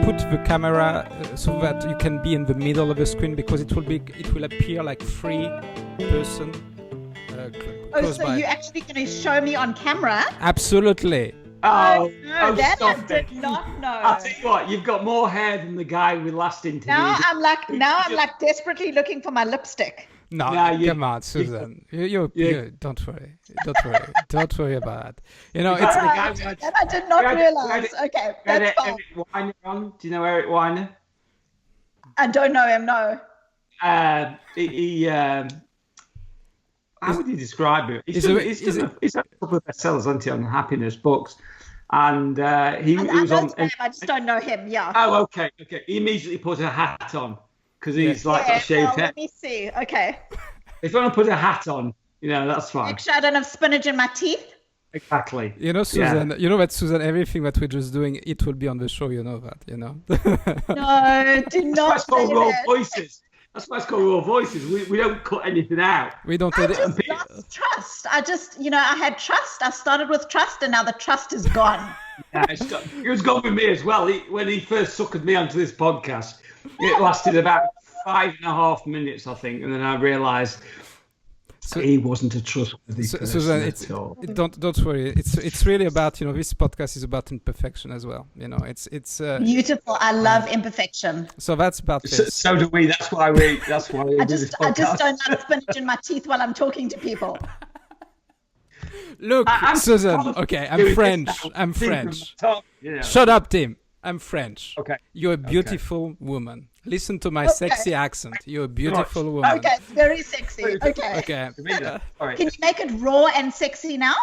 put the camera so that you can be in the middle of the screen because it will appear like 3 person. So by. you're actually going to show me on camera? Absolutely. Oh, no, that I did not know. I'll tell you what, you've got more hair than the guy we last interviewed. Now I'm like desperately looking for my lipstick. No, come on, Susan. You don't worry. Don't worry about that. You know, it's. That I did not realize. Okay, that's fine. Eric Weiner on. Do you know Eric Weiner? I don't know him. No. He how would you describe it? He's had a couple of bestsellers, hasn't he, on happiness books, and he was on. I just don't know him. Yeah. Oh, okay. He immediately put a hat on because he's got shaved head. Let me see. Okay. If you want to put a hat on, that's fine. Make sure I don't have spinach in my teeth. Exactly. Susan. You know that, Susan. Everything that we're just doing, it will be on the show. You know that. No, do not. That's called raw voices. That's why it's called raw voices. We don't cut anything out. We don't. I just lost trust. I had trust. I started with trust, and now the trust is gone. Yeah, it was gone with me as well. When he first suckered me onto this podcast, it lasted about 5.5 minutes, I think, and then I realised he wasn't a trustworthy person Susan, at all. Don't worry. It's really about this podcast is about imperfection as well. It's beautiful. I love imperfection. So that's about this. So do we. That's why we do this podcast. I just don't have spinach in my teeth while I'm talking to people. Look, Susan. Okay, I'm French. Shut up, Tim. I'm French. Okay. You're a beautiful woman. Listen to my sexy accent. You're a beautiful woman. Okay, it's very sexy. Okay. Okay. Can you make it raw and sexy now?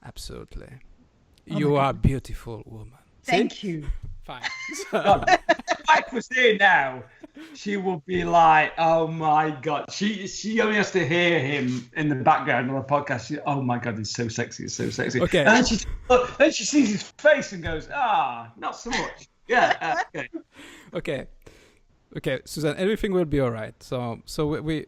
Absolutely. You are a beautiful woman. Thank you. Fine. If I was here now, she would be like, "Oh my god!" She only has to hear him in the background on the podcast. Oh my god, he's so sexy! It's so sexy. Okay. And then she sees his face and goes, not so much. Yeah. Okay. Okay, Susan, everything will be all right. So we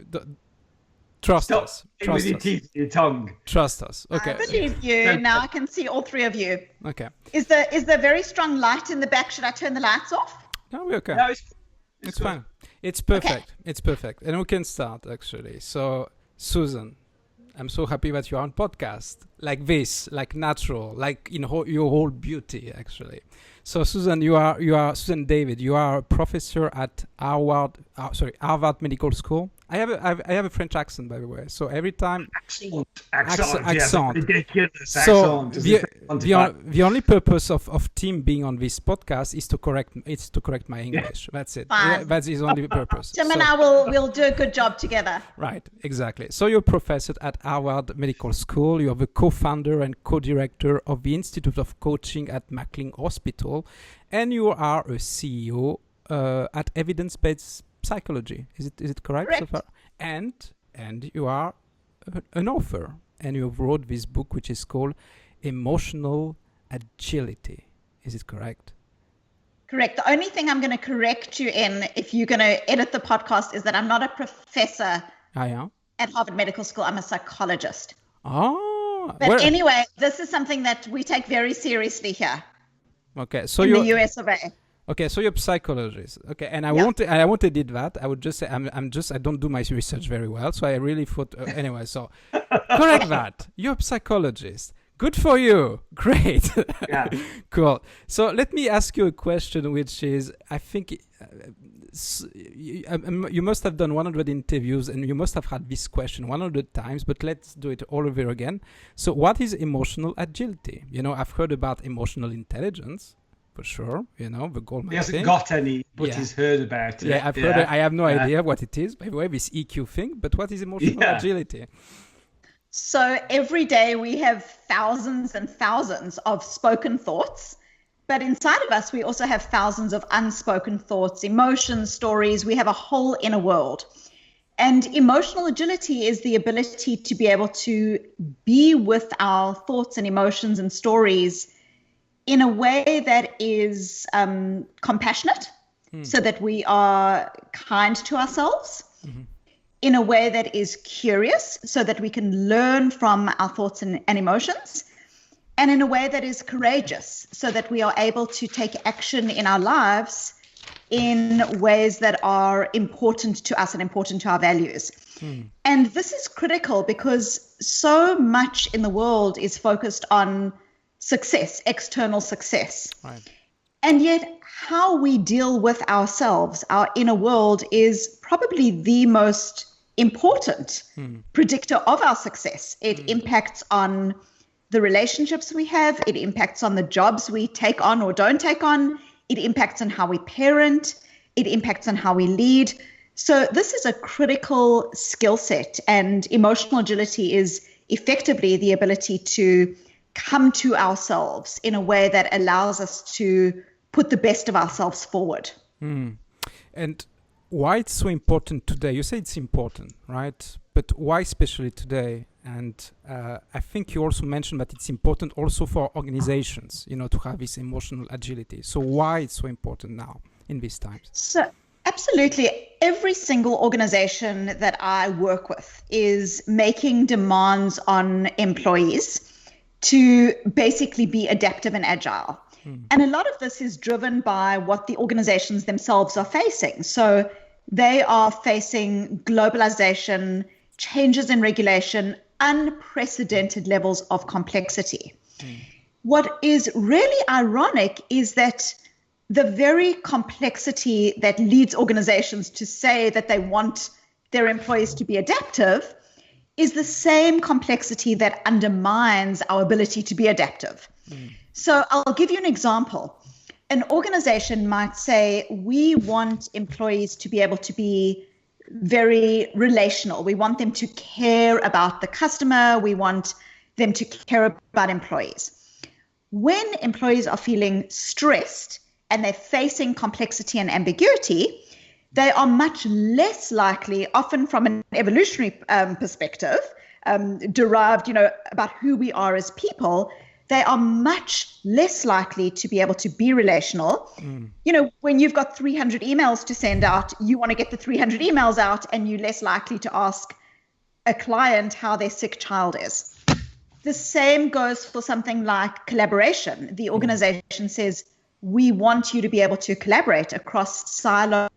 trust us. Trust with your us. teeth, your tongue. Trust us. Okay. I believe you. Now I can see all 3 of you. Okay. Is there very strong light in the back? Should I turn the lights off? No, we're okay. No, it's fine. It's perfect. Okay. It's perfect. And we can start, actually. So, Susan, I'm so happy that you're on podcast like this, like natural, like in your whole beauty, actually. So, Susan, you are Susan David. You are a professor at Harvard Medical School. I have a French accent, by the way. So every time accent. Ridiculous So accent. the only purpose of Tim being on this podcast is to correct my English. That's it. Fine. That's his only purpose. Tim and I will do a good job together. Right, exactly. So you're a professor at Harvard Medical School. You're the co-founder and co-director of the Institute of Coaching at McLean Hospital, and you are a CEO at Evidence-Based Psychology. Is it correct? Correct. So far? And you are an author, and you wrote this book which is called Emotional Agility. Is it correct? Correct. The only thing I'm going to correct you in, if you're going to edit the podcast, is that I'm not a professor at Harvard Medical School. I'm a psychologist. Oh. But anyway, this is something that we take very seriously here. Okay. So in the US of A. Okay, so you're a psychologist. Okay, and I won't edit that. I would just say I don't do my research very well, so I really thought anyway. So correct that. You're a psychologist. Good for you. Great. Yeah. Cool. So let me ask you a question, which is, I think you must have done 100 interviews, and you must have had this question 100 times. But let's do it all over again. So, what is emotional agility? I've heard about emotional intelligence. For sure, the Goldman He hasn't thing. got any, but he's heard about it. Yeah, I've heard it. I have no idea what it is, by the way, this EQ thing, but what is emotional agility? So every day we have thousands and thousands of spoken thoughts, but inside of us, we also have thousands of unspoken thoughts, emotions, stories. We have a whole inner world. And emotional agility is the ability to be able to be with our thoughts and emotions and stories in a way that is compassionate, so that we are kind to ourselves, in a way that is curious, so that we can learn from our thoughts and emotions, and in a way that is courageous, so that we are able to take action in our lives in ways that are important to us and important to our values. And this is critical because so much in the world is focused on success, external success. Right. And yet how we deal with ourselves, our inner world, is probably the most important predictor of our success. It impacts on the relationships we have. It impacts on the jobs we take on or don't take on. It impacts on how we parent. It impacts on how we lead. So this is a critical skill set, and emotional agility is effectively the ability to come to ourselves in a way that allows us to put the best of ourselves forward. And why it's so important today? You say it's important, right? But why especially today? And I think you also mentioned that it's important also for organizations, to have this emotional agility. So why it's so important now in these times? So absolutely. Every single organization that I work with is making demands on employees to basically be adaptive and agile. And a lot of this is driven by what the organizations themselves are facing. So they are facing globalization, changes in regulation, unprecedented levels of complexity. What is really ironic is that the very complexity that leads organizations to say that they want their employees to be adaptive is the same complexity that undermines our ability to be adaptive. So I'll give you an example. An organization might say, we want employees to be able to be very relational. We want them to care about the customer. We want them to care about employees. When employees are feeling stressed and they're facing complexity and ambiguity, they are much less likely, often from an evolutionary perspective, derived, about who we are as people, they are much less likely to be able to be relational. When you've got 300 emails to send out, you want to get the 300 emails out, and you're less likely to ask a client how their sick child is. The same goes for something like collaboration. The organization says, we want you to be able to collaborate across silos,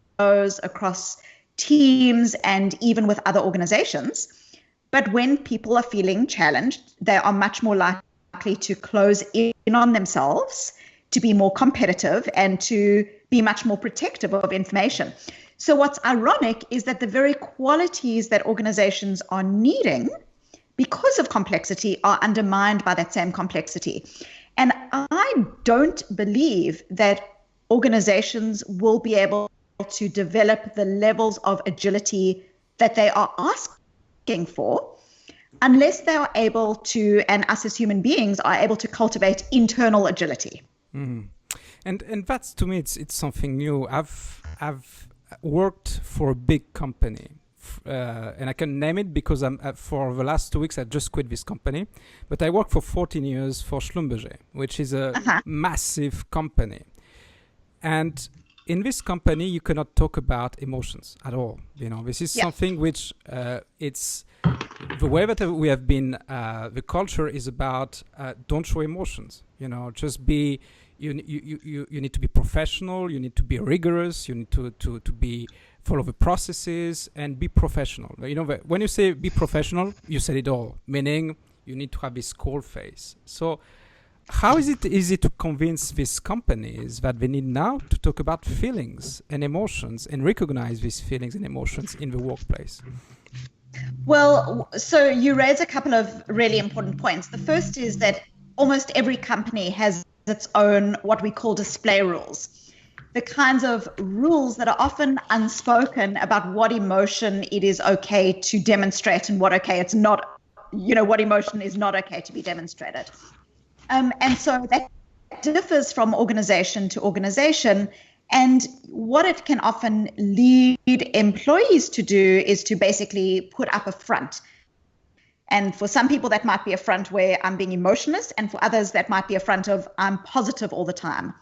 across teams, and even with other organizations. But when people are feeling challenged, they are much more likely to close in on themselves, to be more competitive, and to be much more protective of information. So what's ironic is that the very qualities that organizations are needing because of complexity are undermined by that same complexity. And I don't believe that organizations will be able to develop the levels of agility that they are asking for unless they are able to, and us as human beings are able to cultivate internal agility. And that's, to me, it's something new. I've worked for a big company, and I can name it because for the last 2 weeks I just quit this company. But I worked for 14 years for Schlumberger, which is a massive company. And in this company, you cannot talk about emotions at all. This is something which it's the way that we have been. The culture is about don't show emotions. Just be. You need to be professional. You need to be rigorous. You need to be follow the processes and be professional. When you say be professional, you said it all. Meaning you need to have this cold face. So how is it easy to convince these companies that they need now to talk about feelings and emotions and recognize these feelings and emotions in the workplace? Well, so you raise a couple of really important points. The first is that almost every company has its own what we call display rules, the kinds of rules that are often unspoken about what emotion it is okay to demonstrate and what it's not, what emotion is not okay to be demonstrated. And so that differs from organization to organization. And what it can often lead employees to do is to basically put up a front. And for some people, that might be a front where I'm being emotionless. And for others, that might be a front of I'm positive all the time.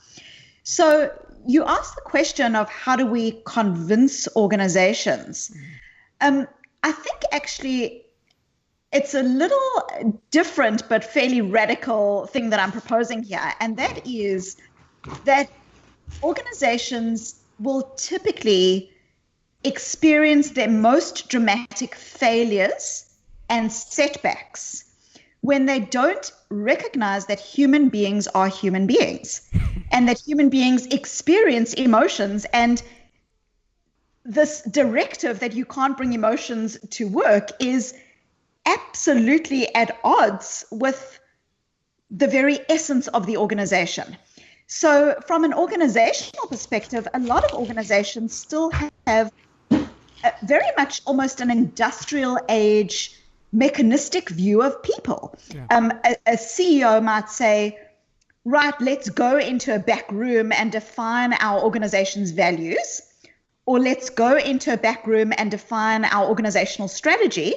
So you ask the question of how do we convince organizations? I think actually it's a little different but fairly radical thing that I'm proposing here, and that is that organizations will typically experience their most dramatic failures and setbacks when they don't recognize that human beings are human beings and that human beings experience emotions, and this directive that you can't bring emotions to work is absolutely at odds with the very essence of the organization. So from an organizational perspective, a lot of organizations still have very much almost an industrial age mechanistic view of people. Yeah. A CEO might say, right, let's go into a back room and define our organization's values, or let's go into a back room and define our organizational strategy.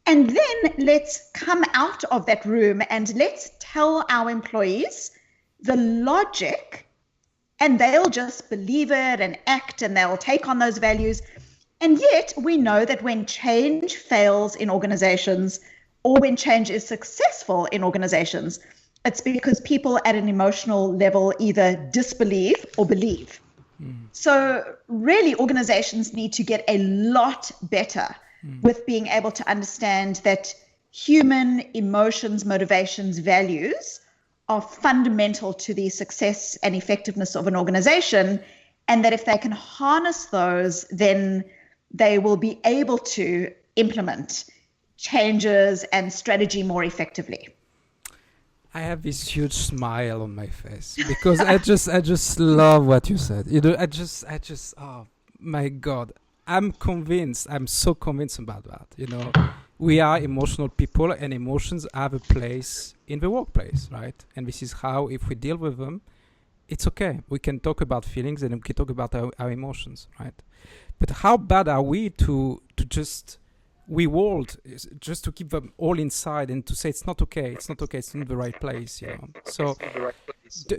And then let's come out of that room and let's tell our employees the logic, and they'll just believe it and act, and they'll take on those values. And yet we know that when change fails in organizations, or when change is successful in organizations, it's because people at an emotional level either disbelieve or believe. So really, organizations need to get a lot better with being able to understand that human emotions, motivations, values are fundamental to the success and effectiveness of an organization, and that if they can harness those, then they will be able to implement changes and strategy more effectively. I have this huge smile on my face because I just love what you said. I just, oh my God, I'm so convinced about that. We are emotional people, and emotions have a place in the workplace, right? And this is how, if we deal with them, it's okay. We can talk about feelings and we can talk about our emotions, right? But how bad are we to just just to keep them all inside and to say it's not okay, it's not in the right place, So,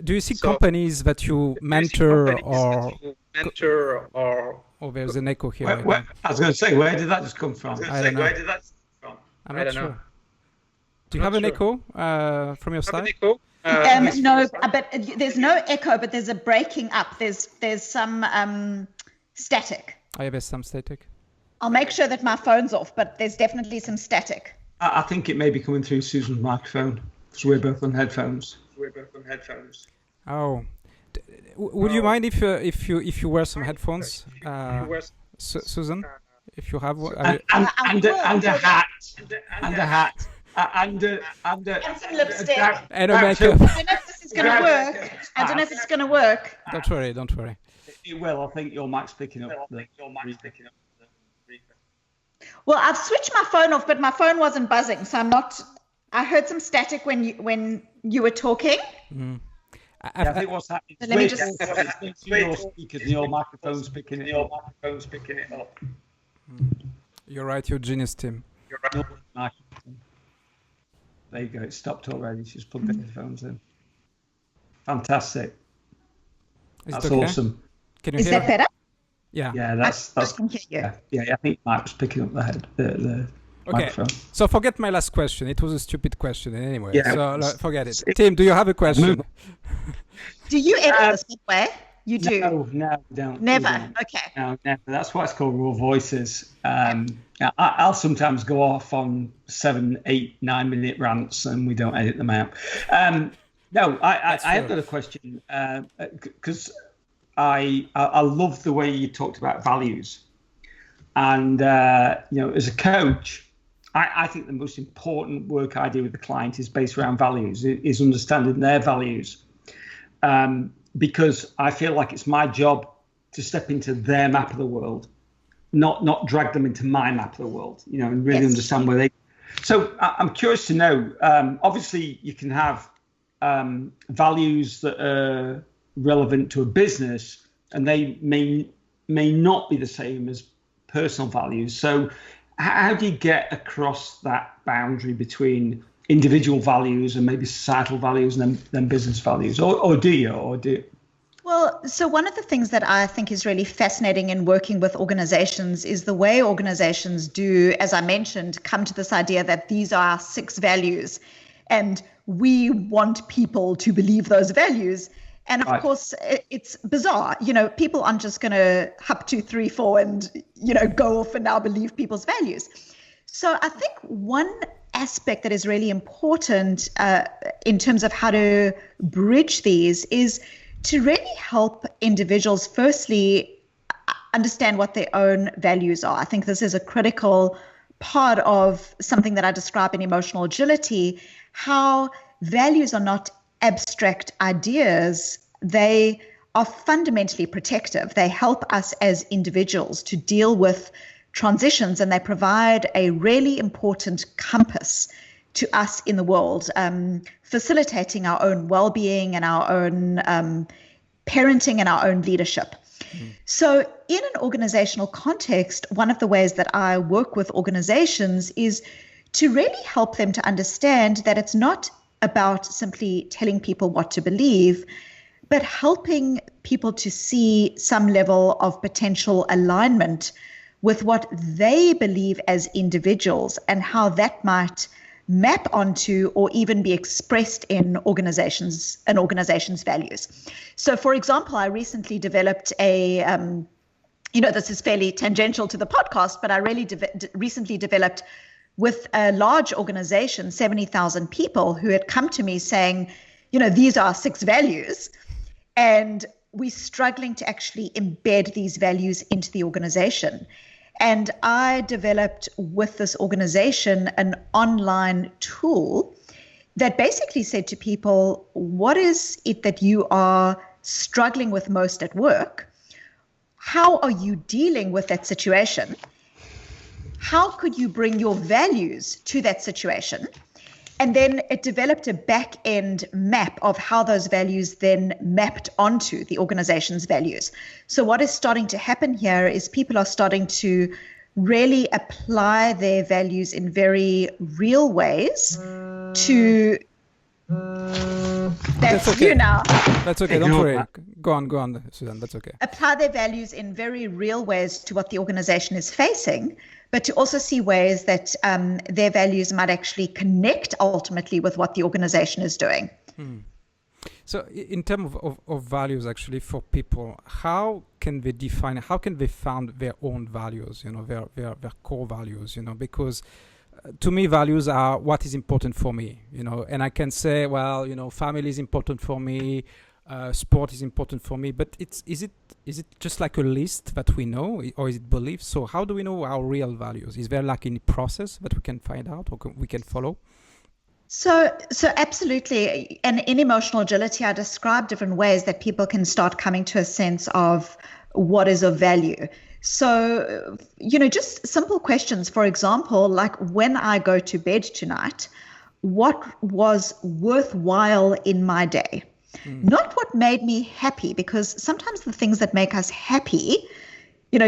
do you see companies that you mentor or there's an echo here? I was going to say, where did that just come from? I don't know. I'm not sure. Do you have an echo from your side? No, but there's no echo, but there's a breaking up. There's some static. Oh, yeah, there's some static. I'll make sure that my phone's off, but there's definitely some static. I think it may be coming through Susan's microphone, because we're both on headphones. Oh, would you mind if you wear some headphones, Susan? If you have one, and a hat, and some lipstick, and a makeup. I don't know if this is going to work. I don't know if it's going to work. Don't worry. It will. I think your mic's picking up. Well, I've switched my phone off, but my phone wasn't buzzing, so I'm not. I heard some static when you were talking. I think what's happening is your speakers and your microphone's picking it up. You're right, you're genius, Tim. There you go. It stopped already. She's plugged the headphones in. Fantastic. That's okay? Awesome. Can you hear? Is that better? Yeah. Yeah, that's. I can hear you. Yeah. I think Mike was picking up the microphone. So forget my last question. It was a stupid question anyway. Yeah. So forget it. Tim, do you have a question? Do you edit this way? You do? No, we don't. Never? We don't. Okay. No, never. That's why it's called Raw Voices. I'll sometimes go off on 7, 8, 9 minute rants and we don't edit them out. No, I have got a question because I love the way you talked about values. And, as a coach, I think the most important work I do with the client is based around values, is understanding their values. Because I feel like it's my job to step into their map of the world, not drag them into my map of the world, and really understand where they. So I'm curious to know. Obviously, you can have values that are relevant to a business, and they may not be the same as personal values. So how do you get across that boundary between individual values and maybe societal values and then business values, or do you? Well, so one of the things that I think is really fascinating in working with organizations is the way organizations do, as I mentioned, come to this idea that these are our 6 values and we want people to believe those values. And of course, it's bizarre. People aren't just going to hop 2, 3, 4 and, go off and now believe people's values. So I think one aspect that is really important in terms of how to bridge these is to really help individuals, firstly, understand what their own values are. I think this is a critical part of something that I describe in emotional agility, how values are not abstract ideas. They are fundamentally protective. They help us as individuals to deal with transitions, and they provide a really important compass to us in the world, facilitating our own well-being and our own parenting and our own leadership. So in an organizational context, one of the ways that I work with organizations is to really help them to understand that it's not about simply telling people what to believe, but helping people to see some level of potential alignment with what they believe as individuals and how that might map onto or even be expressed in organizations and organizations' values. So, for example, I recently developed this is fairly tangential to the podcast, but I really recently developed with a large organization, 70,000 people, who had come to me saying, these are 6 values, and we're struggling to actually embed these values into the organization. And I developed with this organization an online tool that basically said to people, what is it that you are struggling with most at work? How are you dealing with that situation? How could you bring your values to that situation? And then it developed a back-end map of how those values then mapped onto the organization's values. So what is starting to happen here is people are starting to really apply their values in very real ways to... That's okay. you now. That's okay. Don't worry. Go on, Susan. That's okay. Apply their values in very real ways to what the organization is facing, but to also see ways that their values might actually connect ultimately with what the organization is doing. So in terms of values, actually, for people, how can they find their own values, their core values, because to me, values are what is important for me, and I can say, well, family is important for me, sport is important for me, but is it just like a list that we know, or is it beliefs? So how do we know our real values? Is there like any process that we can find out or we can follow? So absolutely. And in emotional agility, I describe different ways that people can start coming to a sense of what is of value. So, just simple questions. For example, like when I go to bed tonight, what was worthwhile in my day? Not what made me happy, because sometimes the things that make us happy,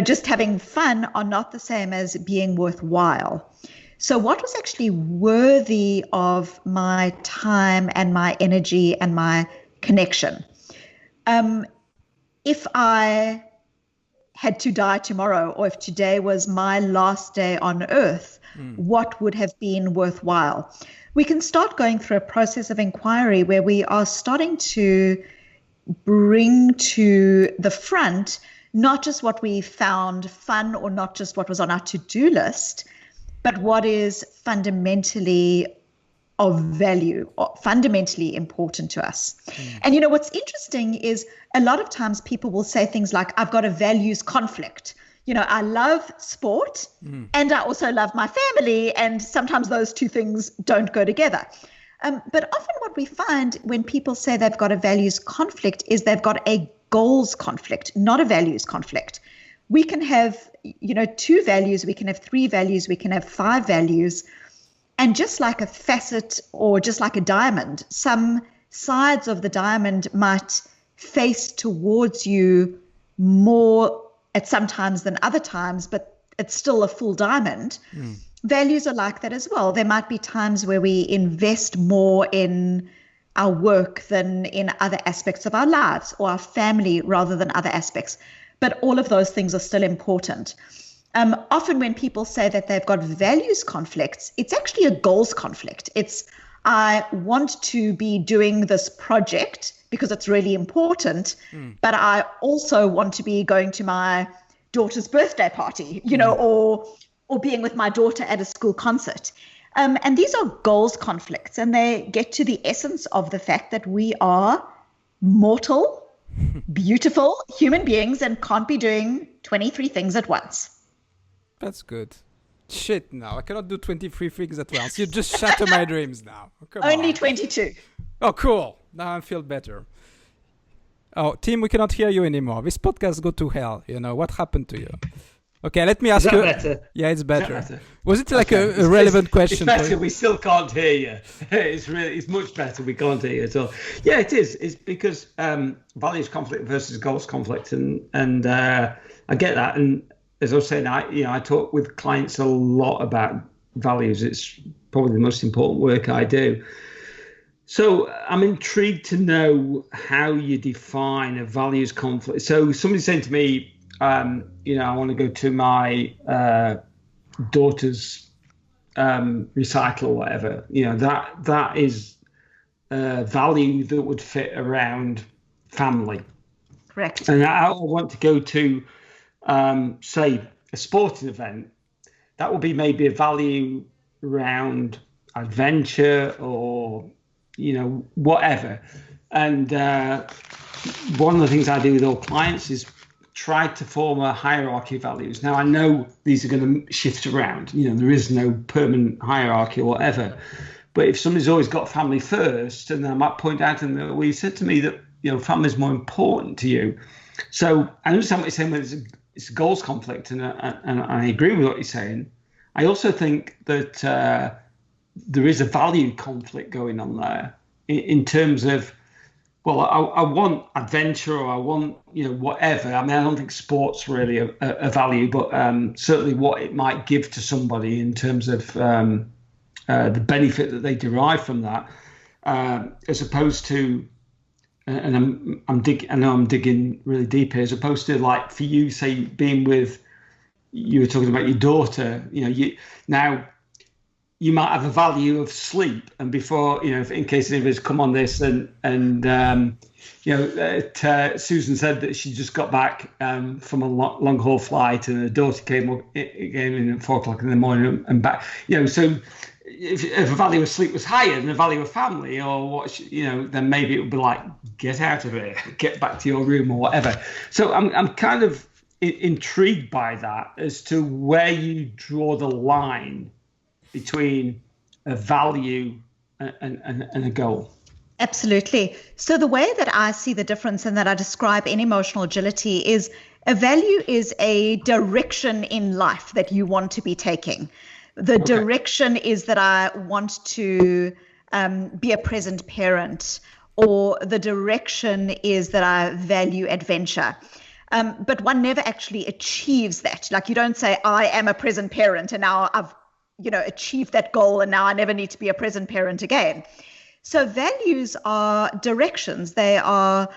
just having fun, are not the same as being worthwhile. So what was actually worthy of my time and my energy and my connection? If I had to die tomorrow, or if today was my last day on earth, what would have been worthwhile? We can start going through a process of inquiry where we are starting to bring to the front not just what we found fun or not just what was on our to-do list, but what is fundamentally of value, or fundamentally important to us. And what's interesting is a lot of times people will say things like, I've got a values conflict. I love sport and I also love my family, and sometimes those two things don't go together. But often what we find when people say they've got a values conflict is they've got a goals conflict, not a values conflict. We can have, 2 values, we can have 3 values, we can have 5 values. And just like a facet or just like a diamond, some sides of the diamond might face towards you more at some times than other times, but it's still a full diamond. Values are like that as well. There might be times where we invest more in our work than in other aspects of our lives, or our family rather than other aspects. But all of those things are still important. Often when people say that they've got values conflicts, it's actually a goals conflict. It's, I want to be doing this project because it's really important, but I also want to be going to my daughter's birthday party, or being with my daughter at a school concert. And these are goals conflicts, and they get to the essence of the fact that we are mortal, beautiful human beings and can't be doing 23 things at once. That's good. Shit, now I cannot do 23 things at once. You just shatter my dreams now. Only 22. Oh, cool. Now I feel better. Oh, Tim, we cannot hear you anymore. This podcast go to hell. What happened to you? Okay, let me ask you. Better? Yeah, it's better. Was it like a relevant question? It's better. We still can't hear you. It's much better. We can't hear you at all. Yeah, it is. It's because values conflict versus goals conflict, and I get that. And as I was saying, I talk with clients a lot about values. It's probably the most important work I do. So I'm intrigued to know how you define a values conflict. So somebody's saying to me, I want to go to my daughter's recital or whatever. That is a value that would fit around family. Correct. And I want to go to, say, a sporting event. That would be maybe a value around adventure or, whatever. And one of the things I do with all clients is try to form a hierarchy of values. Now, I know these are going to shift around. There is no permanent hierarchy or whatever. But if somebody's always got family first, and I might point out, well, you said to me that, family is more important to you. So I understand what you're saying, but it's a goals conflict, and I agree with what you're saying. I also think that there is a value conflict going on there in terms of, well, I want adventure, or I want, whatever. I mean, I don't think sport's really a value, but certainly what it might give to somebody in terms of the benefit that they derive from that, as opposed to, and I know I'm digging really deep here, as opposed to, like, for you, say, being with, you were talking about your daughter, now you might have a value of sleep, and before, in case anybody's come on this, and Susan said that she just got back from a long haul flight, and her daughter came in at 4:00 in the morning and back. So if a value of sleep was higher than the value of family, or what, then maybe it would be like, get out of it, get back to your room, or whatever. So I'm kind of intrigued by that, as to where you draw the line between a value and a goal. Absolutely. So the way that I see the difference and that I describe in emotional agility is, a value is a direction in life that you want to be taking. The direction is that I want to be a present parent, or the direction is that I value adventure. But one never actually achieves that. Like, you don't say, I am a present parent and now I've achieved that goal, and now I never need to be a present parent again. So values are directions. They are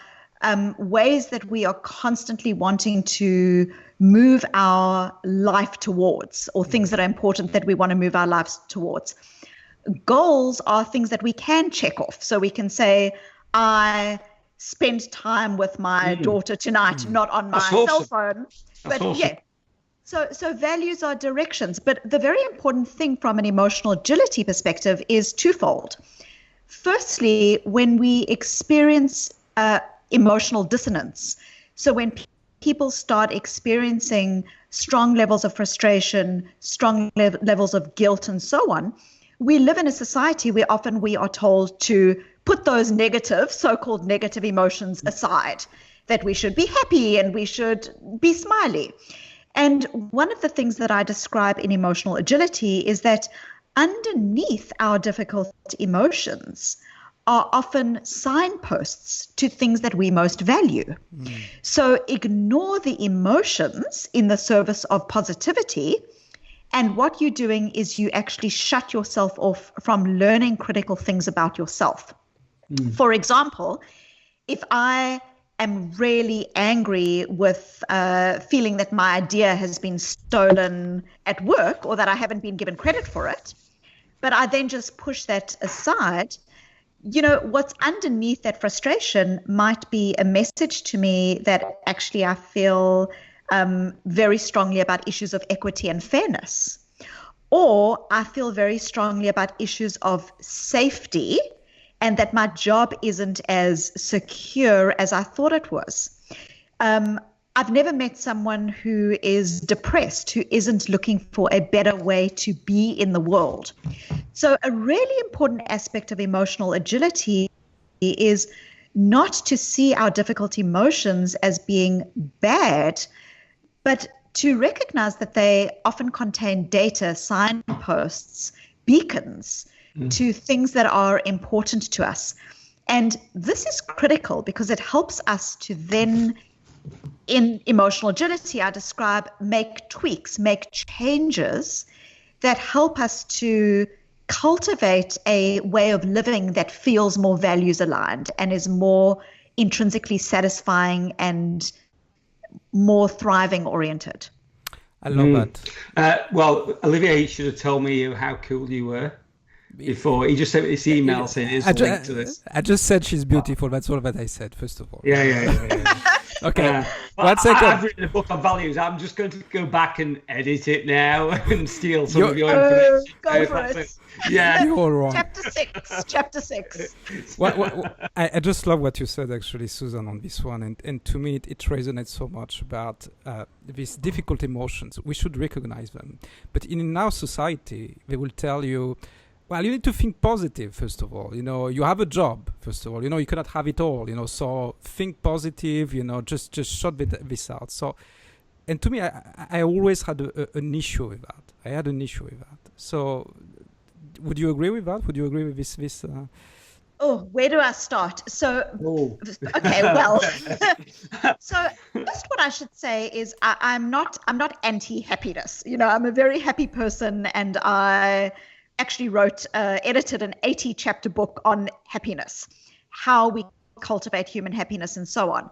ways that we are constantly wanting to move our life towards, or things that are important that we want to move our lives towards. Goals are things that we can check off. So we can say, I spent time with my daughter tonight, not on my cell phone. But awesome. Yeah. So values are directions, but the very important thing from an emotional agility perspective is twofold. Firstly, when we experience emotional dissonance, so when people start experiencing strong levels of frustration, strong levels of guilt, and so on, we live in a society where often we are told to put those so-called negative emotions aside, that we should be happy and we should be smiley. And one of the things that I describe in emotional agility is that underneath our difficult emotions are often signposts to things that we most value. So ignore the emotions in the service of positivity, and what you're doing is you actually shut yourself off from learning critical things about yourself. For example, if I am really angry with feeling that my idea has been stolen at work or that I haven't been given credit for it, but I then just push that aside, what's underneath that frustration might be a message to me that actually I feel very strongly about issues of equity and fairness, or I feel very strongly about issues of safety and that my job isn't as secure as I thought it was. I've never met someone who is depressed, who isn't looking for a better way to be in the world. So a really important aspect of emotional agility is not to see our difficult emotions as being bad, but to recognize that they often contain data, signposts, beacons to things that are important to us. And this is critical because it helps us to then, in emotional agility, I describe, make tweaks, make changes that help us to cultivate a way of living that feels more values aligned and is more intrinsically satisfying and more thriving oriented. I love that. Well, Olivier should have told me how cool you were before. He just sent me this email saying here's a link to this. I just said she's beautiful. That's all that I said, first of all. Yeah. Okay. 1 second. I've written a book on values. I'm just going to go back and edit it now and steal some of your information. Go for it. Yeah. You're all wrong. Chapter 6. I just love what you said, actually, Susan, on this one. And to me, it resonates so much about these difficult emotions. We should recognize them. But in our society, they will tell you, well, you need to think positive, first of all. You have a job, first of all. You cannot have it all, so think positive, just shut this out. So, and to me, I always had an issue with that. So, would you agree with that? Would you agree with this? Oh, where do I start? So, okay, well, so first what I should say is I'm not anti-happiness. I'm a very happy person, and I actually edited an 80-chapter book on happiness, how we cultivate human happiness and so on.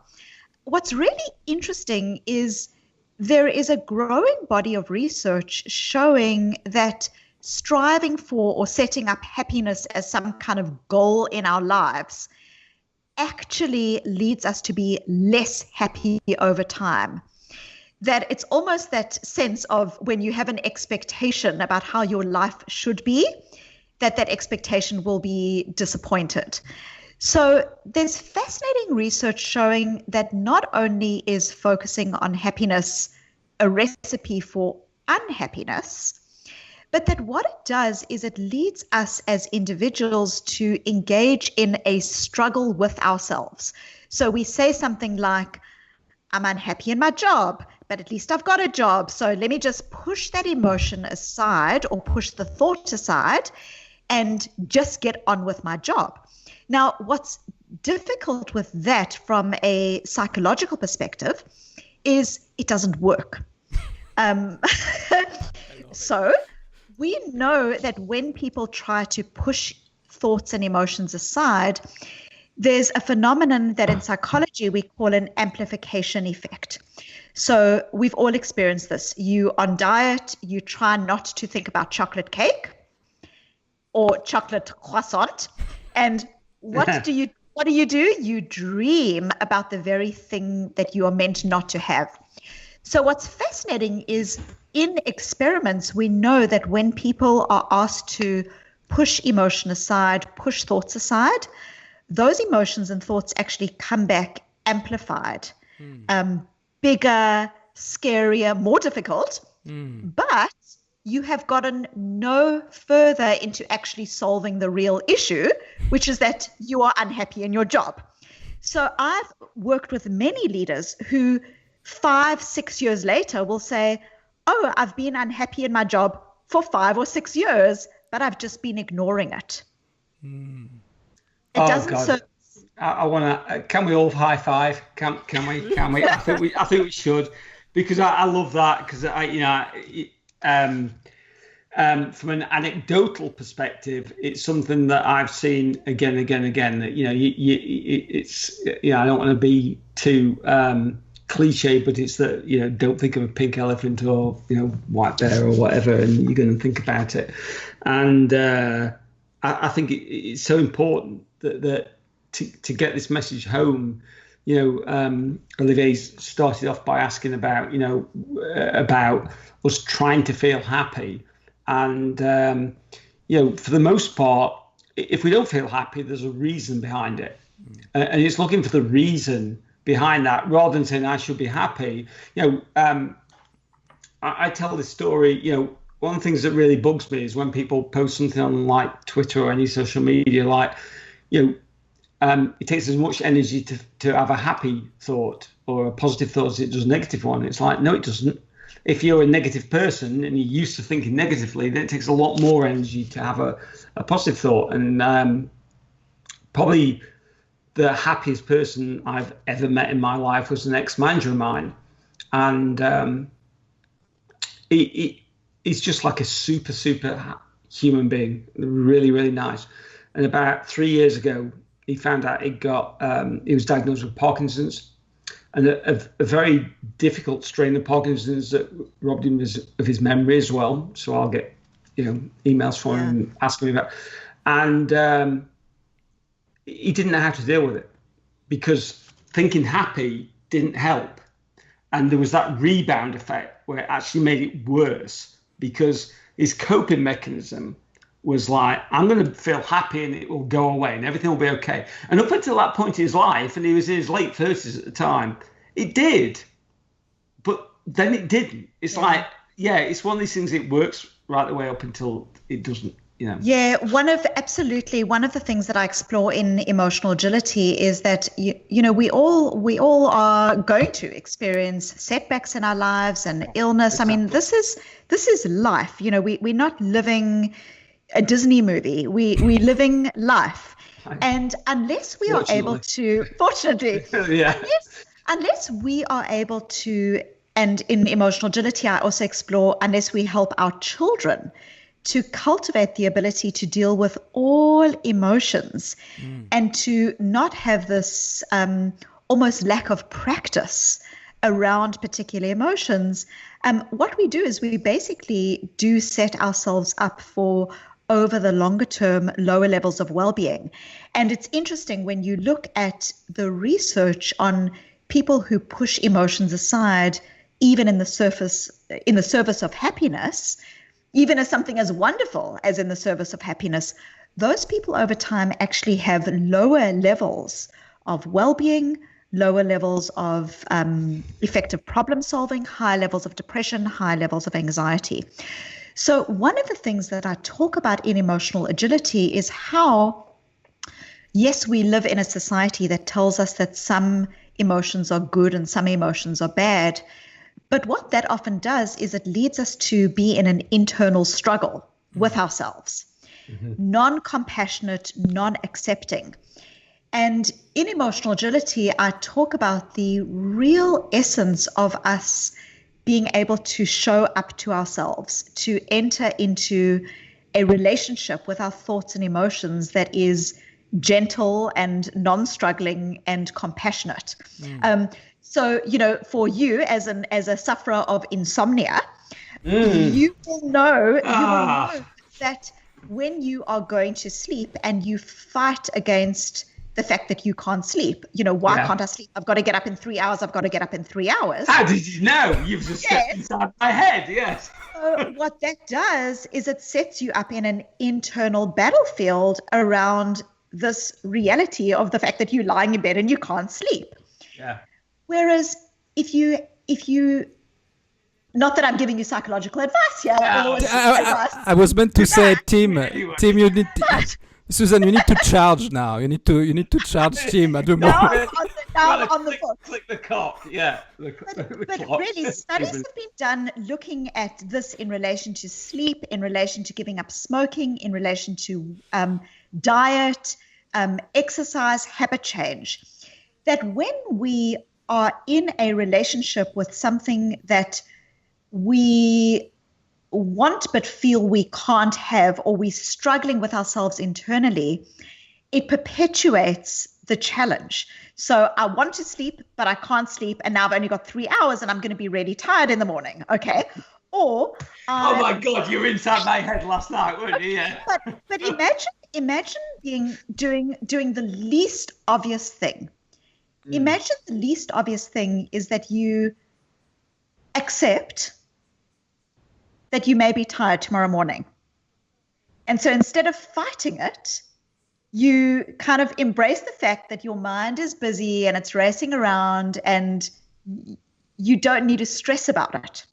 What's really interesting is there is a growing body of research showing that striving for or setting up happiness as some kind of goal in our lives actually leads us to be less happy over time. That it's almost that sense of when you have an expectation about how your life should be, that expectation will be disappointed. So there's fascinating research showing that not only is focusing on happiness a recipe for unhappiness, but that what it does is it leads us as individuals to engage in a struggle with ourselves. So we say something like, I'm unhappy in my job, but at least I've got a job. So let me just push that emotion aside or push the thought aside and just get on with my job. Now, what's difficult with that from a psychological perspective is it doesn't work. So we know that when people try to push thoughts and emotions aside, there's a phenomenon that in psychology we call an amplification effect. So we've all experienced this. You on diet, you try not to think about chocolate cake or chocolate croissant. And what do you do? You dream about the very thing that you are meant not to have. So what's fascinating is in experiments, we know that when people are asked to push emotion aside, push thoughts aside, those emotions and thoughts actually come back amplified, bigger, scarier, more difficult, but you have gotten no further into actually solving the real issue, which is that you are unhappy in your job. So I've worked with many leaders who 5-6 years later will say, oh, I've been unhappy in my job for 5 or 6 years, but I've just been ignoring it. It doesn't serve. I want to. Can we all high five? Can we? I think we should, because I love that, because from an anecdotal perspective, it's something that I've seen again and again. That it's I don't want to be too cliche, but it's that don't think of a pink elephant or white bear or whatever, and you're going to think about it. And I think it's so important that to get this message home. Olivier started off by asking about about us trying to feel happy. And, for the most part, if we don't feel happy, there's a reason behind it. And it's looking for the reason behind that rather than saying I should be happy. I tell this story, one of the things that really bugs me is when people post something on like Twitter or any social media, it takes as much energy to have a happy thought or a positive thought as it does a negative one. It's like, no, it doesn't. If you're a negative person and you're used to thinking negatively, then it takes a lot more energy to have a positive thought. And probably the happiest person I've ever met in my life was an ex-manager of mine. And he's just like a super, super human being, really, really nice. And about 3 years ago, he found out he was diagnosed with Parkinson's. And a very difficult strain of Parkinson's that robbed him of his memory as well. So I'll get, emails from him asking me about. And he didn't know how to deal with it because thinking happy didn't help. And there was that rebound effect where it actually made it worse because his coping mechanism was like, I'm going to feel happy and it will go away and everything will be okay. And up until that point in his life, and he was in his late 30s at the time, it did. But then it didn't. It's like, it's one of these things, it works right the way up until it doesn't, Yeah, one of the things that I explore in emotional agility is that, we all are going to experience setbacks in our lives and illness. Exactly. I mean, this is life. We're not living a Disney movie. We living life. And unless we are able to, fortunately, unless we are able to, and in emotional agility, I also explore, unless we help our children to cultivate the ability to deal with all emotions and to not have this almost lack of practice around particular emotions, what we do is we basically do set ourselves up for over the longer term, lower levels of well-being. And it's interesting when you look at the research on people who push emotions aside, even in the service of happiness, even as something as wonderful as in the service of happiness, those people over time actually have lower levels of well-being, lower levels of effective problem solving, high levels of depression, high levels of anxiety. So one of the things that I talk about in emotional agility is how, yes, we live in a society that tells us that some emotions are good and some emotions are bad. But what that often does is it leads us to be in an internal struggle with ourselves, non-compassionate, non-accepting. And in emotional agility, I talk about the real essence of us being able to show up to ourselves, to enter into a relationship with our thoughts and emotions that is gentle and non-struggling and compassionate. So, for you as a sufferer of insomnia, you will know that when you are going to sleep and you fight against the fact that you can't sleep, why can't I sleep? I've got to get up in 3 hours. I've got to get up in 3 hours. How did you know? You've just stepped inside my head. Yes. So what that does is it sets you up in an internal battlefield around this reality of the fact that you're lying in bed and you can't sleep. Yeah. Whereas if you, not that I'm giving you psychological advice here. I was meant to say, Tim, you need to, Susan, you need to charge now. You need to charge Tim at the moment. Click the clock. Yeah. But really, studies have been done looking at this in relation to sleep, in relation to giving up smoking, in relation to diet, exercise, habit change. That when we are in a relationship with something that we want but feel we can't have, or we're struggling with ourselves internally, it perpetuates the challenge. So I want to sleep, but I can't sleep. And now I've only got 3 hours and I'm going to be really tired in the morning. Okay. Or oh my God, you were inside my head last night, weren't you? Yeah. But imagine doing the least obvious thing. Imagine the least obvious thing is that you accept that you may be tired tomorrow morning. And so instead of fighting it, you kind of embrace the fact that your mind is busy and it's racing around and you don't need to stress about it.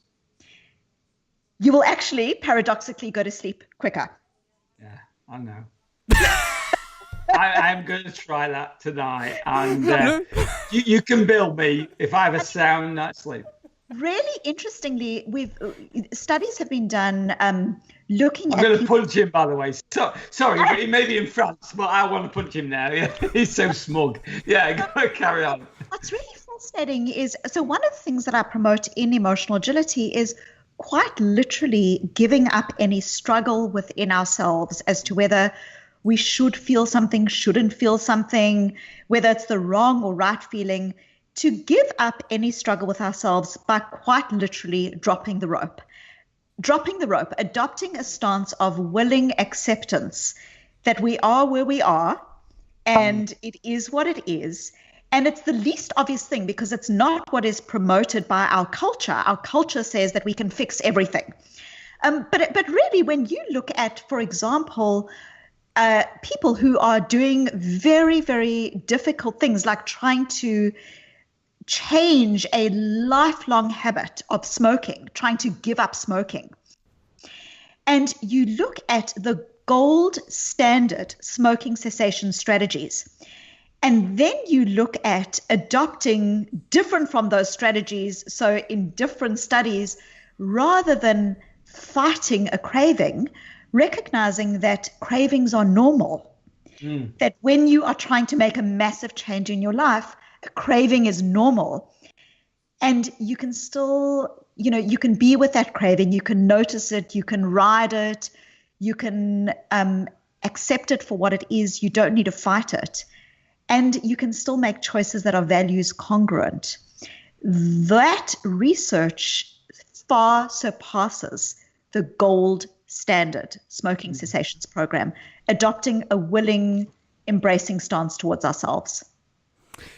You will actually paradoxically go to sleep quicker. Yeah, I know. I'm going to try that tonight. And you can bill me if I have a sound night's sleep. Really interestingly, studies have been done looking at. I'm going to punch him, by the way. Sorry, but he may be in France, but I want to punch him now. Yeah, he's so smug. Yeah, go carry on. What's really fascinating is, so one of the things that I promote in emotional agility is quite literally giving up any struggle within ourselves as to whether we should feel something, shouldn't feel something, whether it's the wrong or right feeling, to give up any struggle with ourselves by quite literally dropping the rope, adopting a stance of willing acceptance that we are where we are and it is what it is. And it's the least obvious thing because it's not what is promoted by our culture. Our culture says that we can fix everything. But really, when you look at, for example, people who are doing very, very difficult things like trying to change a lifelong habit of smoking, trying to give up smoking. And you look at the gold standard smoking cessation strategies, and then you look at adopting different from those strategies. So in different studies, rather than fighting a craving, recognizing that cravings are normal, that when you are trying to make a massive change in your life, a craving is normal. And you can still, you can be with that craving, you can notice it, you can ride it, you can accept it for what it is, you don't need to fight it. And you can still make choices that are values congruent. That research far surpasses the gold standard smoking cessations program, adopting a willing, embracing stance towards ourselves.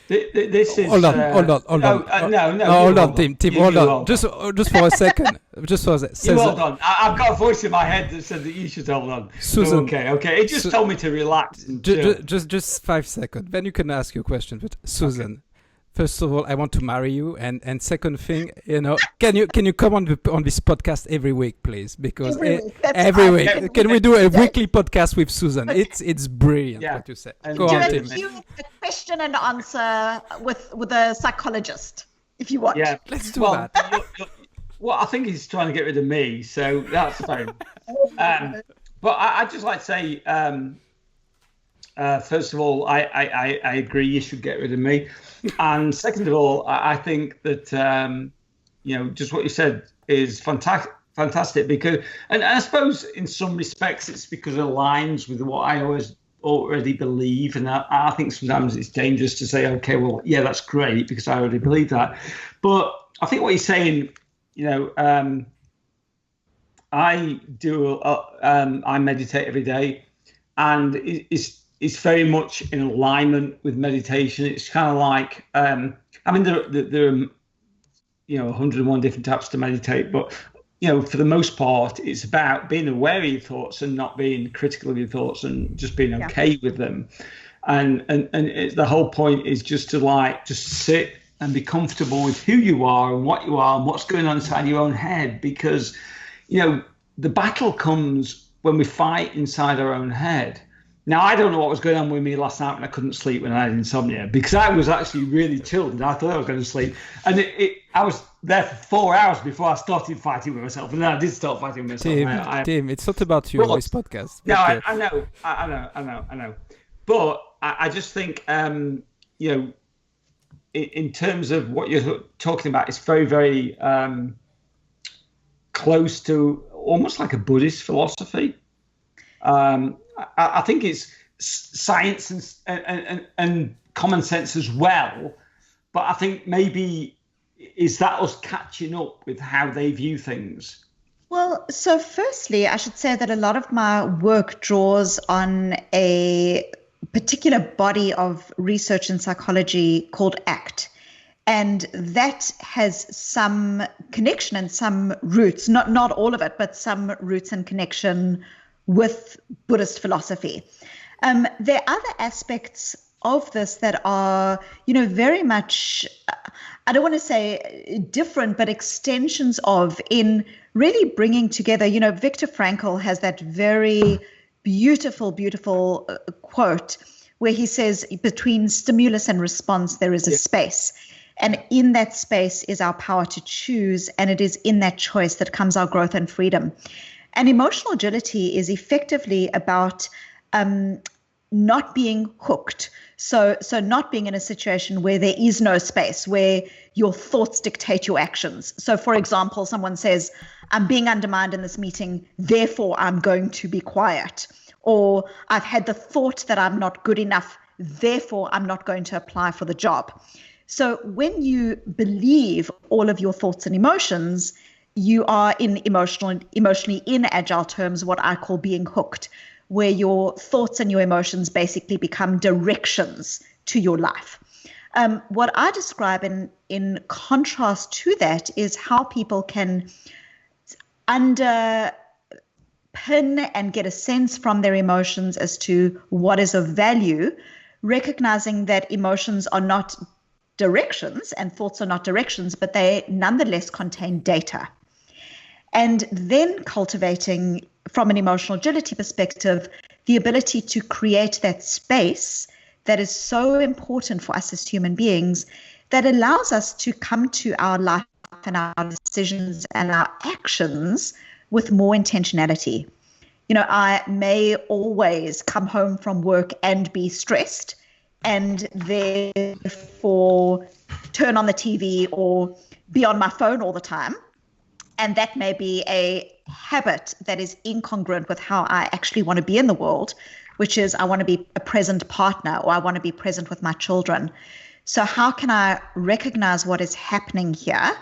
This is. Hold on. No, Hold on, Tim. Hold on. Just for a second. Just for a second. Hold on. I've got a voice in my head that said that you should hold on. Susan. Okay. It just told me to relax. Just 5 seconds. Then you can ask your question. But Susan, first of all, I want to marry you, and second thing, can you come on this podcast every week, please? Because every week. Can we do a weekly podcast with Susan? Okay. It's brilliant what you say. Go on, Tim. A question and answer with a psychologist, if you want. Yeah, let's do that. Well, I think he's trying to get rid of me, so that's fine. But I'd just like to say, first of all, I agree you should get rid of me. And second of all, I think that, just what you said is fantastic because, and I suppose in some respects it's because it aligns with what I already believe. And I think sometimes it's dangerous to say, okay, well, yeah, that's great because I already believe that. But I think what you're saying, I meditate every day, and it's very much in alignment with meditation. It's kind of like, there are 101 different types to meditate, but for the most part, it's about being aware of your thoughts and not being critical of your thoughts and just being okay with them. And the whole point is just to just sit and be comfortable with who you are and what you are and what's going on inside your own head, because the battle comes when we fight inside our own head. Now, I don't know what was going on with me last night when I couldn't sleep when I had insomnia, because I was actually really chilled and I thought I was going to sleep. And I was there for 4 hours before I started fighting with myself. And then I did start fighting with myself. Tim, it's not about you on this podcast. No, I know. But I just think, in terms of what you're talking about, it's very, very close to almost like a Buddhist philosophy. I think it's science and common sense as well. But I think maybe is that us catching up with how they view things? Well, so firstly, I should say that a lot of my work draws on a particular body of research in psychology called ACT. And that has some connection and some roots, not all of it, but some roots and connection with Buddhist philosophy. There are other aspects of this that are, very much, I don't want to say different, but extensions of in really bringing together, Viktor Frankl has that very beautiful quote where he says, between stimulus and response, there is a space. And in that space is our power to choose. And it is in that choice that comes our growth and freedom. And emotional agility is effectively about not being hooked. So not being in a situation where there is no space, where your thoughts dictate your actions. So for example, someone says, I'm being undermined in this meeting, therefore I'm going to be quiet. Or I've had the thought that I'm not good enough, therefore I'm not going to apply for the job. So when you believe all of your thoughts and emotions, you are in emotionally in agile terms, what I call being hooked, where your thoughts and your emotions basically become directions to your life. What I describe in contrast to that is how people can underpin and get a sense from their emotions as to what is of value, recognizing that emotions are not directions and thoughts are not directions, but they nonetheless contain data. And then cultivating, from an emotional agility perspective, the ability to create that space that is so important for us as human beings, that allows us to come to our life and our decisions and our actions with more intentionality. I may always come home from work and be stressed, and therefore turn on the TV or be on my phone all the time. And that may be a habit that is incongruent with how I actually want to be in the world, which is I want to be a present partner, or I want to be present with my children. So how can I recognize what is happening here,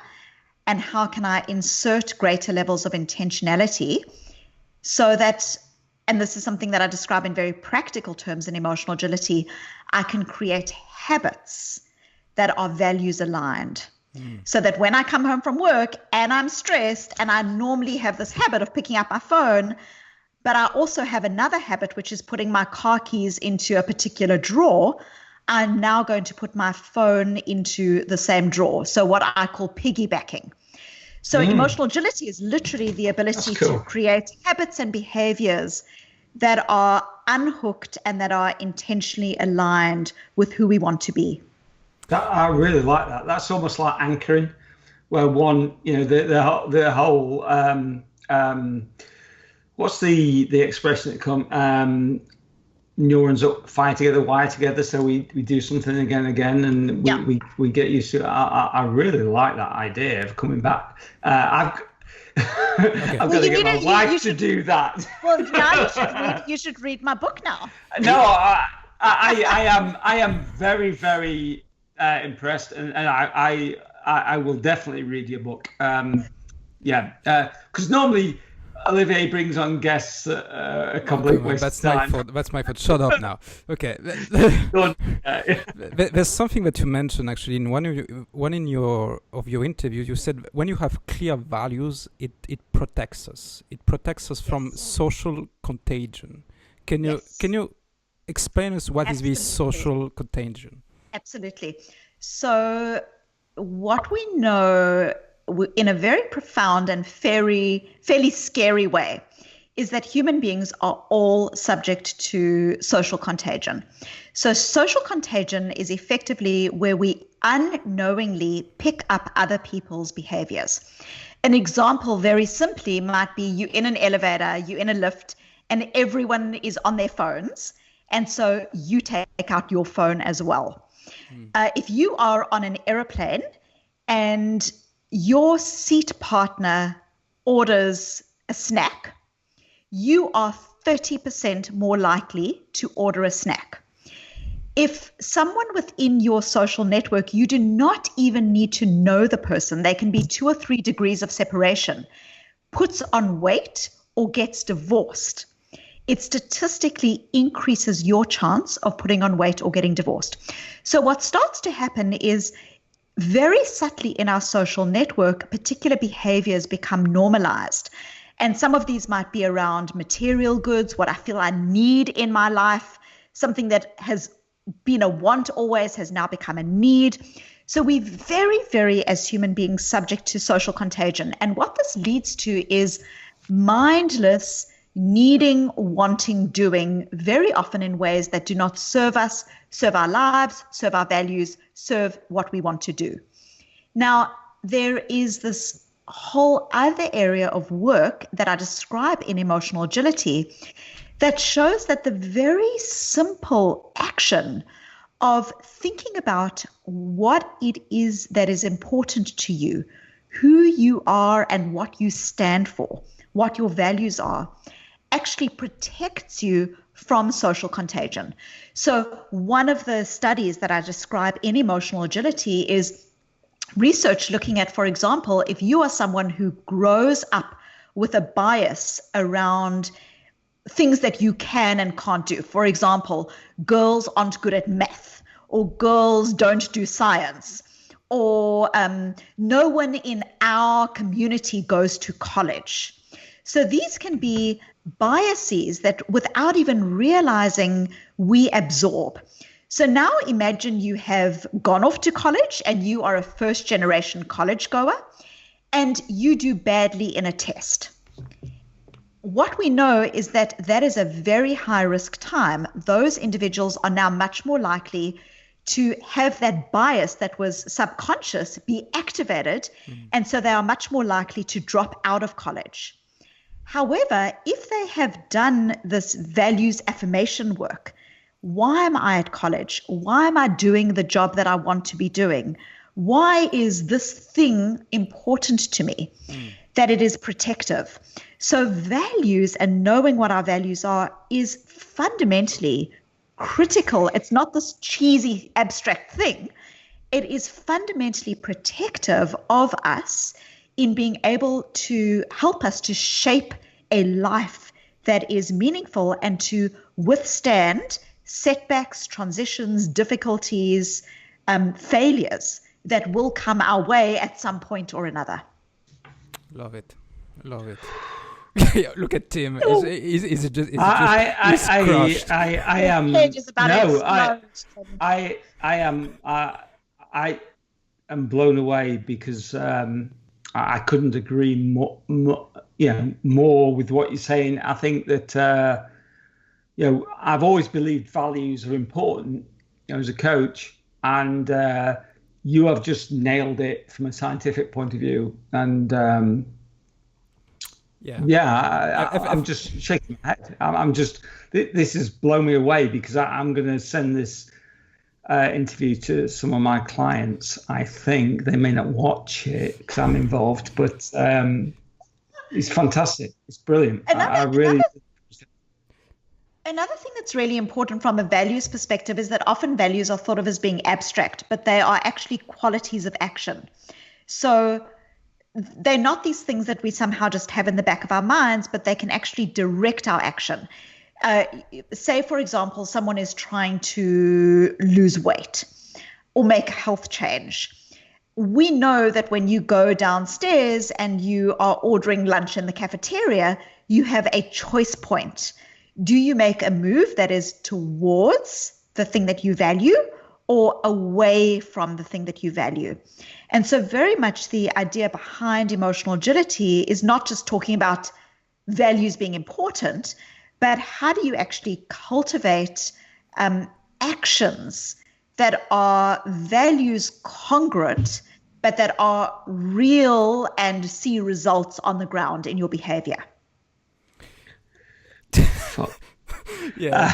and how can I insert greater levels of intentionality so that, and this is something that I describe in very practical terms in emotional agility, I can create habits that are values aligned. So that when I come home from work and I'm stressed, and I normally have this habit of picking up my phone, but I also have another habit, which is putting my car keys into a particular drawer, I'm now going to put my phone into the same drawer. So what I call piggybacking. So emotional agility is literally the ability to create habits and behaviors that are unhooked and that are intentionally aligned with who we want to be. I really like that. That's almost like anchoring, where one, the whole what's the expression that come neurons up, fire together, wire together. So we do something again and again, and we get used to it. I really like that idea of coming back. I've got to get my wife to do that. Well, now you should read my book now. No, I am very, very impressed, and I will definitely read your book. Because normally Olivier brings on guests a complete waste of time. That's my fault. Shut up now. Okay. There's something that you mentioned actually in one of your interviews. You said when you have clear values, it protects us. It protects us from social contagion. Can you explain us what is this social contagion? Absolutely. So what we know in a very profound and fairly scary way is that human beings are all subject to social contagion. So social contagion is effectively where we unknowingly pick up other people's behaviors. An example very simply might be you in an elevator, you in a lift, and everyone is on their phones. And so you take out your phone as well. If you are on an airplane and your seat partner orders a snack, you are 30% more likely to order a snack. If someone within your social network, you do not even need to know the person, they can be 2 or 3 degrees of separation, puts on weight or gets divorced, it statistically increases your chance of putting on weight or getting divorced. So what starts to happen is very subtly in our social network, particular behaviors become normalized. And some of these might be around material goods, what I feel I need in my life, something that has been a want always has now become a need. So we're very, very, as human beings, subject to social contagion. And what this leads to is mindless needing, wanting, doing, very often in ways that do not serve us, serve our lives, serve our values, serve what we want to do. Now, there is this whole other area of work that I describe in emotional agility that shows that the very simple action of thinking about what it is that is important to you, who you are and what you stand for, what your values are, actually protects you from social contagion. So one of the studies that I describe in emotional agility is research looking at, for example, if you are someone who grows up with a bias around things that you can and can't do. For example, girls aren't good at math, or girls don't do science, or no one in our community goes to college. So these can be biases that without even realizing we absorb. So now imagine you have gone off to college and you are a first generation college goer and you do badly in a test. What we know is that that is a very high risk time. Those individuals are now much more likely to have that bias that was subconscious be activated. And so they are much more likely to drop out of college. However, if they have done this values affirmation work, why am I at college? Why am I doing the job that I want to be doing? Why is this thing important to me? That it is protective. So values and knowing what our values are is fundamentally critical. It's not this cheesy abstract thing. It is fundamentally protective of us in being able to help us to shape a life that is meaningful and to withstand setbacks, transitions, difficulties, failures that will come our way at some point or another. Love it. Love it. Yeah, look at Tim. Is it just? I am. I am blown away because I couldn't agree more with what you're saying. I think that I've always believed values are important, as a coach, and you have just nailed it from a scientific point of view. And I'm just shaking my head. I'm just, this has blown me away because I'm going to send this interview to some of my clients. I think they may not watch it because I'm involved, but it's fantastic. It's brilliant. Another thing that's really important from a values perspective is that often values are thought of as being abstract, but they are actually qualities of action. So they're not these things that we somehow just have in the back of our minds, but they can actually direct our action. Say, for example, someone is trying to lose weight or make a health change. We know that when you go downstairs and you are ordering lunch in the cafeteria, you have a choice point. Do you make a move that is towards the thing that you value or away from the thing that you value? And so very much the idea behind emotional agility is not just talking about values being important, but how do you actually cultivate actions that are values congruent, but that are real and see results on the ground in your behavior? Yeah.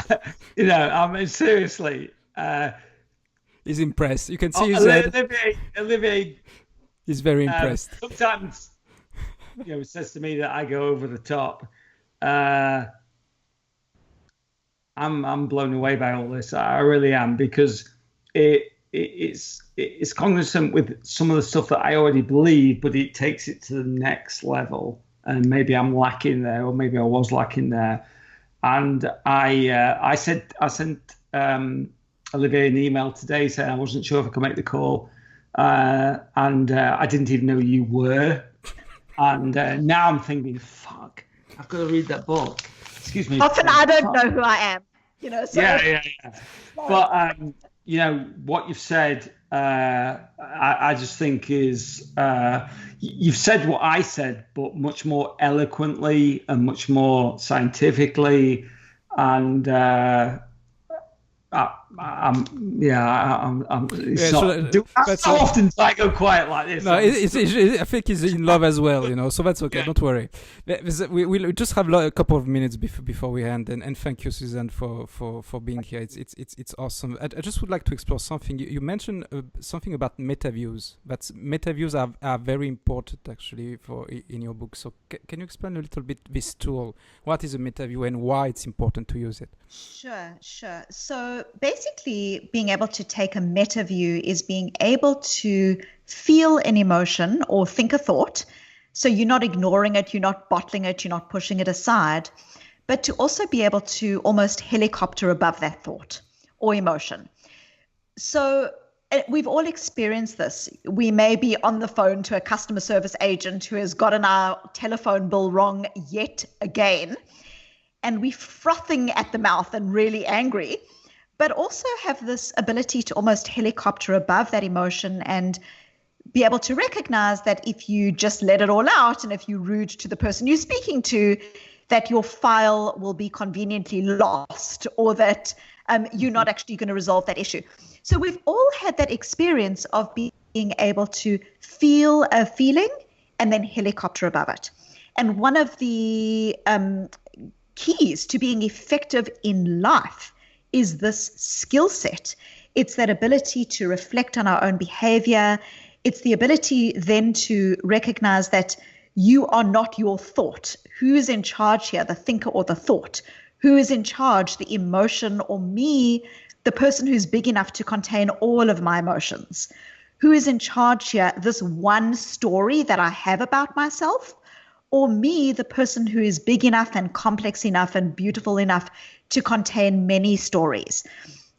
I mean, seriously. He's impressed. You can see his head. Olivier. He's very impressed. says to me that I go over the top, I'm blown away by all this. I really am, because it's cognizant with some of the stuff that I already believe, but it takes it to the next level. And maybe I'm lacking there, or maybe I was lacking there. And I sent Olivier an email today saying I wasn't sure if I could make the call, and I didn't even know you were. And now I'm thinking, fuck, I've got to read that book. Excuse me. Often I don't know who I am, So. Yeah. But what you've said, I just think is you've said what I said, but much more eloquently and much more scientifically, and so often I go quiet like this. No, I think he's in love as well, So that's okay. Yeah. Don't worry. We'll just have a couple of minutes before we end, and thank you, Susan, for being here. It's awesome. I just would like to explore something. You mentioned something about meta views. That meta views are very important actually in your book. So can you explain a little bit this tool? What is a meta view and why it's important to use it? Sure. So basically, being able to take a meta view is being able to feel an emotion or think a thought. So you're not ignoring it, you're not bottling it, you're not pushing it aside, but to also be able to almost helicopter above that thought or emotion. So we've all experienced this. We may be on the phone to a customer service agent who has gotten our telephone bill wrong yet again, and we're frothing at the mouth and really angry, but also have this ability to almost helicopter above that emotion and be able to recognize that if you just let it all out and if you're rude to the person you're speaking to, that your file will be conveniently lost, or that you're not actually going to resolve that issue. So we've all had that experience of being able to feel a feeling and then helicopter above it. And one of the keys to being effective in life is this skill set. It's that ability to reflect on our own behavior. It's the ability then to recognize that you are not your thought. Who is in charge here, the thinker or the thought? Who is in charge, the emotion or me, the person who's big enough to contain all of my emotions? Who is in charge here, this one story that I have about myself, or me, the person who is big enough and complex enough and beautiful enough to contain many stories?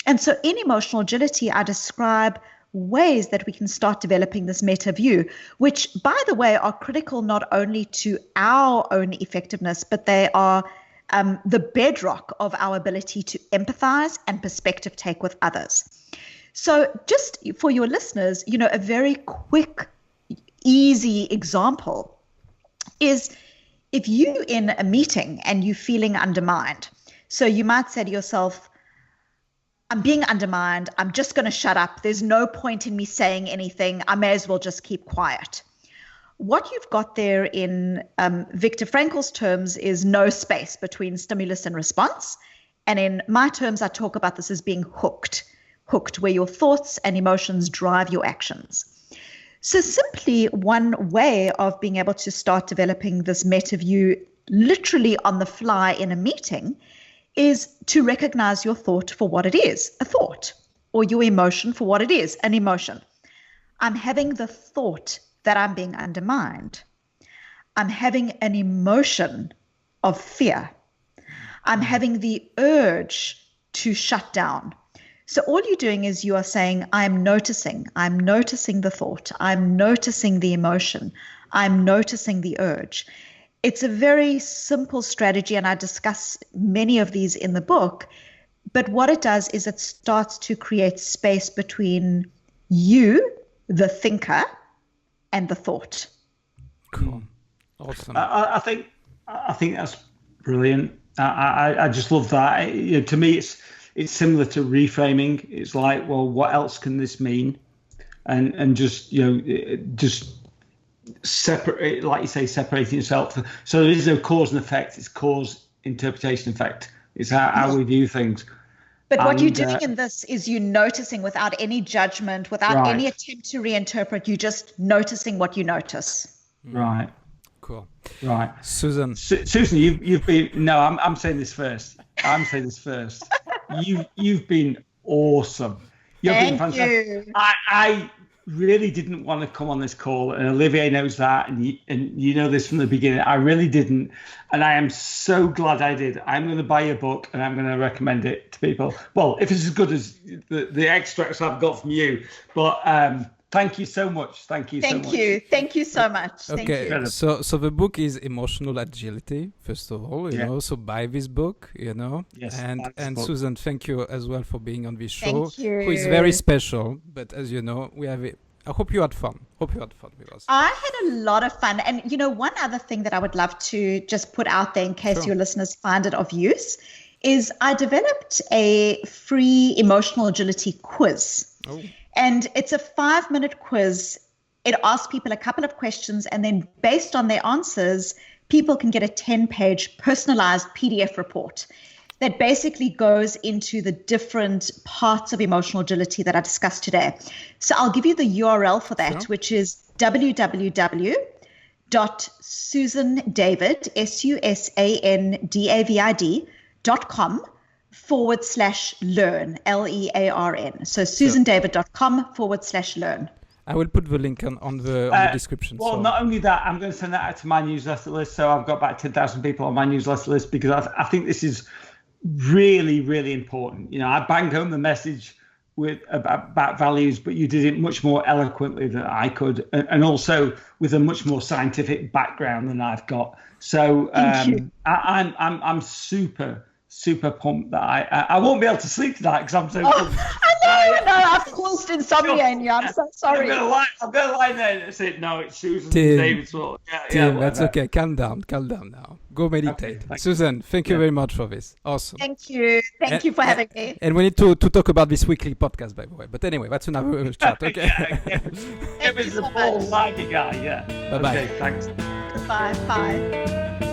And so in emotional agility, I describe ways that we can start developing this meta view, which, by the way, are critical not only to our own effectiveness, but they are the bedrock of our ability to empathize and perspective take with others. So just for your listeners, a very quick, easy example is if you in a meeting and you're feeling undermined. So you might say to yourself, I'm being undermined. I'm just going to shut up. There's no point in me saying anything. I may as well just keep quiet. What you've got there in Viktor Frankl's terms is no space between stimulus and response. And in my terms, I talk about this as being hooked, where your thoughts and emotions drive your actions. So simply one way of being able to start developing this meta view literally on the fly in a meeting is to recognize your thought for what it is, a thought, or your emotion for what it is, an emotion. I'm having the thought that I'm being undermined. I'm having an emotion of fear. I'm having the urge to shut down. So all you're doing is you are saying, I'm noticing the thought, I'm noticing the emotion, I'm noticing the urge. It's a very simple strategy, and I discuss many of these in the book, but what it does is it starts to create space between you, the thinker, and the thought. Cool. Awesome. I think that's brilliant. I just love that. To me, it's similar to reframing. It's like, well, what else can this mean? And just separate, like you say, separating yourself. So there is no cause and effect. It's cause, interpretation, effect. It's how we view things. But what you're doing in this is you noticing without any judgment, without any attempt to reinterpret. You're just noticing what you notice. Right. Cool. Right. Susan. Susan, you've been. No, I'm saying this first. You've been awesome. You've been fantastic. You. I really didn't want to come on this call, and Olivier knows that, and you know this from the beginning. I really didn't, and I am so glad I did. I'm going to buy your book, and I'm going to recommend it to people. Well, if it's as good as the extracts I've got from you, but thank you so much. Thank you so much. Okay, Thank you. so the book is Emotional Agility, first of all, you know, so buy this book, you know. Yes, and Susan, thank you as well for being on this show. Thank you. Who is very special, but as you know, I hope you had fun. With us. I had a lot of fun. And, you know, one other thing that I would love to just put out there in case your listeners find it of use is I developed a free emotional agility quiz. Oh. And it's a 5-minute quiz. It asks people a couple of questions, and then based on their answers, people can get a 10-page personalized PDF report that basically goes into the different parts of emotional agility that I discussed today. So I'll give you the URL for that, which is www.susandavid, susandavid.com/learn, LEARN. So susandavid.com/learn. I will put the link on the description. Well, not only that, I'm going to send that out to my newsletter list. So I've got about 10,000 people on my newsletter list because I think this is really, really important. You know, I bang home the message about values, but you did it much more eloquently than I could, and also with a much more scientific background than I've got. So I'm super pumped that I won't be able to sleep tonight because I'm so pumped. I know, I've caused insomnia in you. I'm so sorry. I'm gonna lie there and say, no, it's Susan Tim, David's fault. Tim, that's okay. Calm down now. Go meditate. Okay, Susan, thank you very much for this. Awesome. Thank you for having me. And we need to talk about this weekly podcast, by the way. But anyway, that's another chat. Okay. It was the Paul Lighty guy. Yeah. Bye bye. Okay, thanks. Bye.